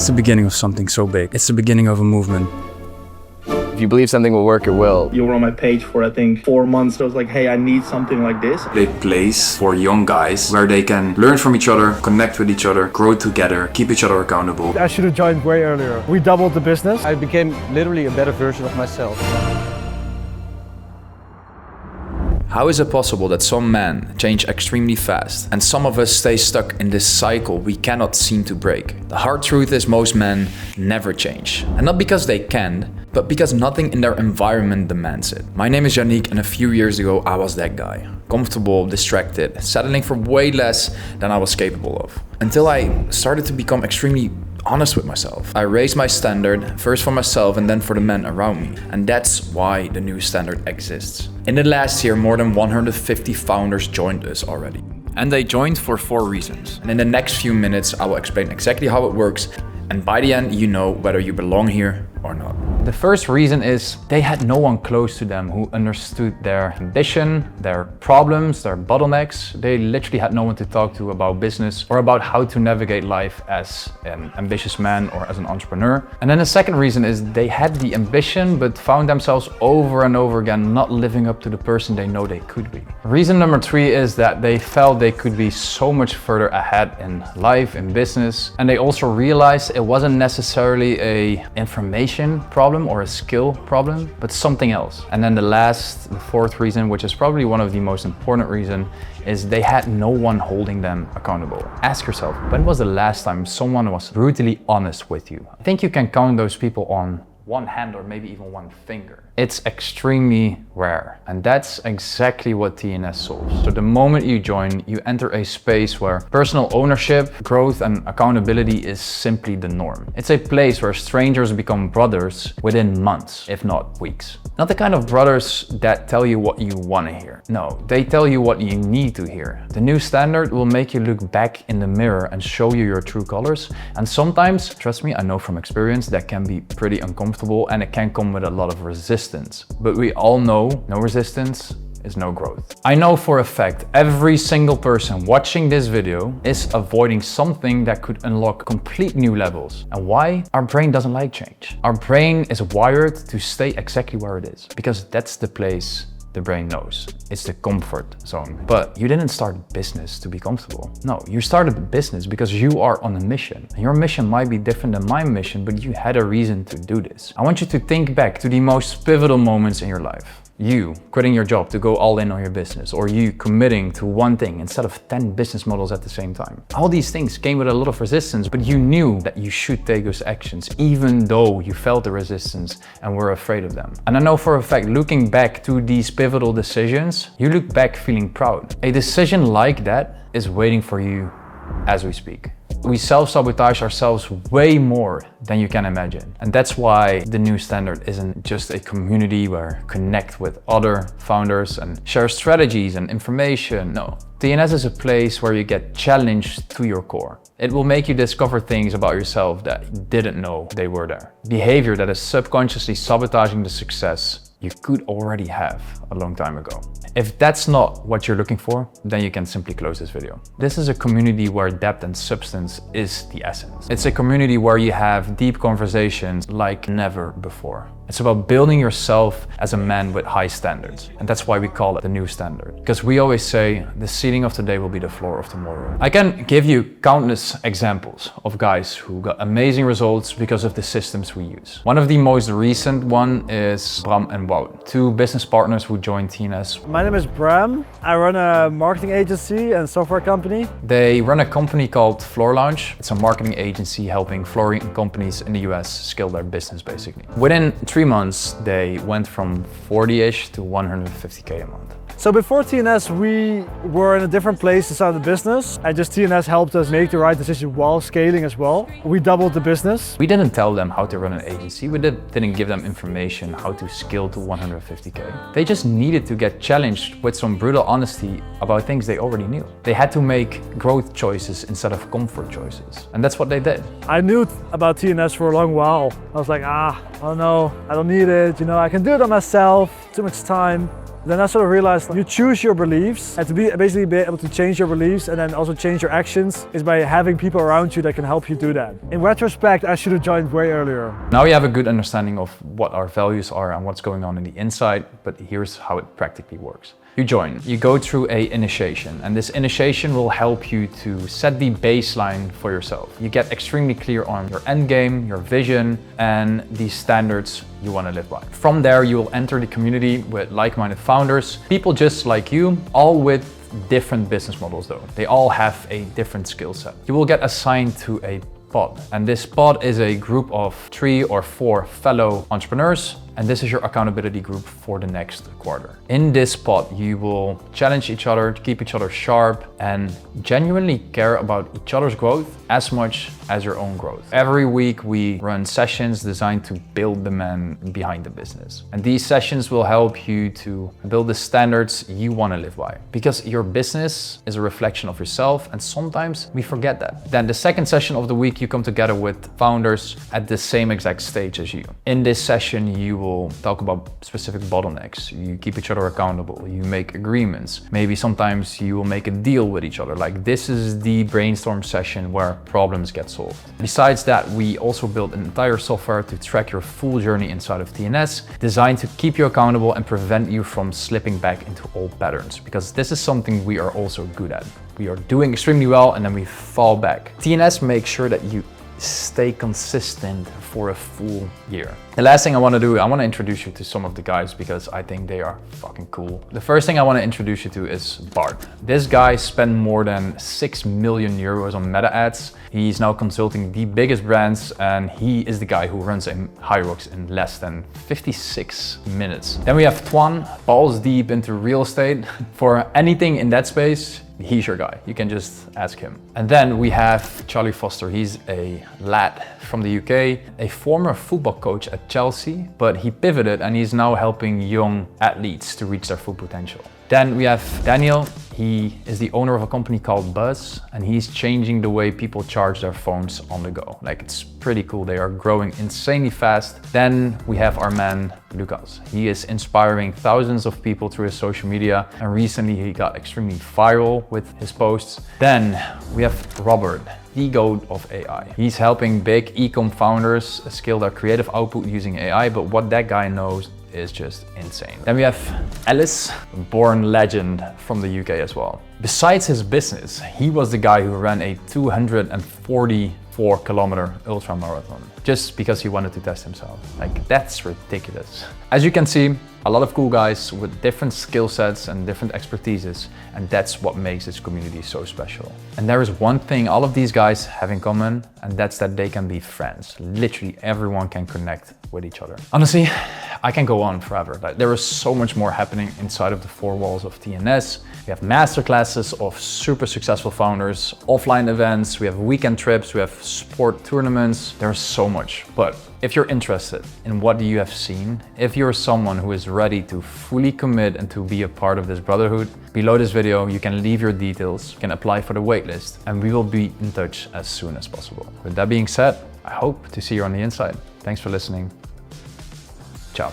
It's the beginning of something so big. It's the beginning of a movement. If you believe something will work, it will. You were on my page for, I think, 4 months. So I was like, hey, I need something like this. A place for young guys where they can learn from each other, connect with each other, grow together, keep each other accountable. I should have joined way earlier. We doubled the business. I became literally a better version of myself. How is it possible that some men change extremely fast and some of us stay stuck in this cycle we cannot seem to break? The hard truth is most men never change. And not because they can, but because nothing in their environment demands it. My name is Yannick and a few years ago I was that guy. Comfortable, distracted, settling for way less than I was capable of. Until I started to become extremely honest with myself. I raised my standard, first for myself and then for the men around me. And that's why the new standard exists. In the last year, more than 150 founders joined us already. And they joined for 4 reasons. And in the next few minutes, I will explain exactly how it works. And by the end, you know whether you belong here or not. The first reason is they had no one close to them who understood their ambition, their problems, their bottlenecks. They literally had no one to talk to about business or about how to navigate life as an ambitious man or as an entrepreneur. And then the second reason is they had the ambition but found themselves over and over again not living up to the person they know they could be. Reason number 3 is that they felt they could be so much further ahead in life, in business, and they also realized it wasn't necessarily a information problem or a skill problem, but something else. And then the 4th reason, which is probably one of the most important reasons, is they had no one holding them accountable. Ask yourself, when was the last time someone was brutally honest with you? I think you can count those people on one hand or maybe even one finger. It's extremely rare, and that's exactly what TNS solves. So the moment you join, you enter a space where personal ownership, growth and accountability is simply the norm. It's a place where strangers become brothers within months, if not weeks. Not the kind of brothers that tell you what you want to hear. No, they tell you what you need to hear. The new standard will make you look back in the mirror and show you your true colors. And sometimes, trust me, I know from experience, that can be pretty uncomfortable and it can come with a lot of resistance. But we all know no resistance is no growth. I know for a fact every single person watching this video is avoiding something that could unlock complete new levels. And why? Our brain doesn't like change. Our brain is wired to stay exactly where it is because that's the place the brain knows. It's the comfort zone. But you didn't start business to be comfortable. No, you started business because you are on a mission. And your mission might be different than my mission, but you had a reason to do this. I want you to think back to the most pivotal moments in your life. You quitting your job to go all in on your business, or you committing to one thing instead of 10 business models at the same time. All these things came with a lot of resistance, but you knew that you should take those actions, even though you felt the resistance and were afraid of them. And I know for a fact, looking back to these pivotal decisions, you look back feeling proud. A decision like that is waiting for you as we speak. We self-sabotage ourselves way more than you can imagine. And that's why the new standard isn't just a community where connect with other founders and share strategies and information. No, TNS is a place where you get challenged to your core. It will make you discover things about yourself that you didn't know they were there. Behavior that is subconsciously sabotaging the success you could already have a long time ago. If that's not what you're looking for, then you can simply close this video. This is a community where depth and substance is the essence. It's a community where you have deep conversations like never before. It's about building yourself as a man with high standards. And that's why we call it the new standard. Because we always say the ceiling of today will be the floor of tomorrow. I can give you countless examples of guys who got amazing results because of the systems we use. One of the most recent one is Bram and Wout, 2 business partners who joined TNS. My name is Bram. I run a marketing agency and software company. They run a company called Floor Lounge. It's a marketing agency helping flooring companies in the US scale their business basically. Within 3 months, they went from 40-ish to 150K a month. So before TNS, we were in a different place inside the business, and just TNS helped us make the right decision while scaling as well. We doubled the business. We didn't tell them how to run an agency. We didn't give them information how to scale to 150K. They just needed to get challenged with some brutal honesty about things they already knew. They had to make growth choices instead of comfort choices. And that's what they did. I knew about TNS for a long while. I was like, oh no, I don't need it. You know, I can do it on myself, too much time. Then I sort of realized you choose your beliefs, and to basically be able to change your beliefs and then also change your actions is by having people around you that can help you do that. In retrospect, I should have joined way earlier. Now you have a good understanding of what our values are and what's going on in the inside, but here's how it practically works. You join, you go through a initiation, and this initiation will help you to set the baseline for yourself. You get extremely clear on your end game, your vision, and the standards you want to live by. From there, you will enter the community with like-minded founders, people just like you, all with different business models though. They all have a different skill set. You will get assigned to a pod, and this pod is a group of 3 or 4 fellow entrepreneurs, and this is your accountability group for the next quarter. In this pod, you will challenge each other, keep each other sharp, and genuinely care about each other's growth as much as your own growth. Every week we run sessions designed to build the man behind the business. And these sessions will help you to build the standards you want to live by. Because your business is a reflection of yourself, and sometimes we forget that. Then the second session of the week, you come together with founders at the same exact stage as you. In this session, you will talk about specific bottlenecks. You keep each other accountable. You make agreements. Maybe sometimes you will make a deal with each other. Like, this is the brainstorm session where problems get solved. Besides that, we also built an entire software to track your full journey inside of TNS, designed to keep you accountable and prevent you from slipping back into old patterns. Because this is something we are also good at. We are doing extremely well and then we fall back. TNS makes sure that you stay consistent for a full year. The last thing I want to do, I want to introduce you to some of the guys because I think they are fucking cool. The first thing I want to introduce you to is Bart. This guy spent more than 6 million euros on meta ads. He's now consulting the biggest brands, and he is the guy who runs a HYROX in less than 56 minutes. Then we have Twan, balls deep into real estate. For anything in that space, he's your guy. You can just ask him. And then we have Charlie Foster. He's a lad from the UK, a former football coach at Chelsea, but he pivoted and he's now helping young athletes to reach their full potential. Then we have Daniel. He is the owner of a company called Buzz, and he's changing the way people charge their phones on the go. Like, it's pretty cool. They are growing insanely fast. Then we have our man, Lucas. He is inspiring thousands of people through his social media, and recently he got extremely viral with his posts. Then we have Robert, the GOAT of AI. He's helping big e-com founders scale their creative output using AI, but what that guy knows is just insane. Then we have Alice, born legend from the UK as well. Besides his business, he was the guy who ran a 244-kilometer ultra marathon just because he wanted to test himself. Like, that's ridiculous. As you can see, a lot of cool guys with different skill sets and different expertises, and that's what makes this community so special. And there is one thing all of these guys have in common, and that's that they can be friends. Literally everyone can connect with each other. Honestly, I can go on forever. Like, there is so much more happening inside of the 4 walls of TNS. We have masterclasses of super successful founders, offline events, we have weekend trips, we have sport tournaments. There's so much. But if you're interested in what you have seen, if you're someone who is ready to fully commit and to be a part of this brotherhood, below this video you can leave your details, you can apply for the waitlist, and we will be in touch as soon as possible. With that being said, I hope to see you on the inside. Thanks for listening. Ciao.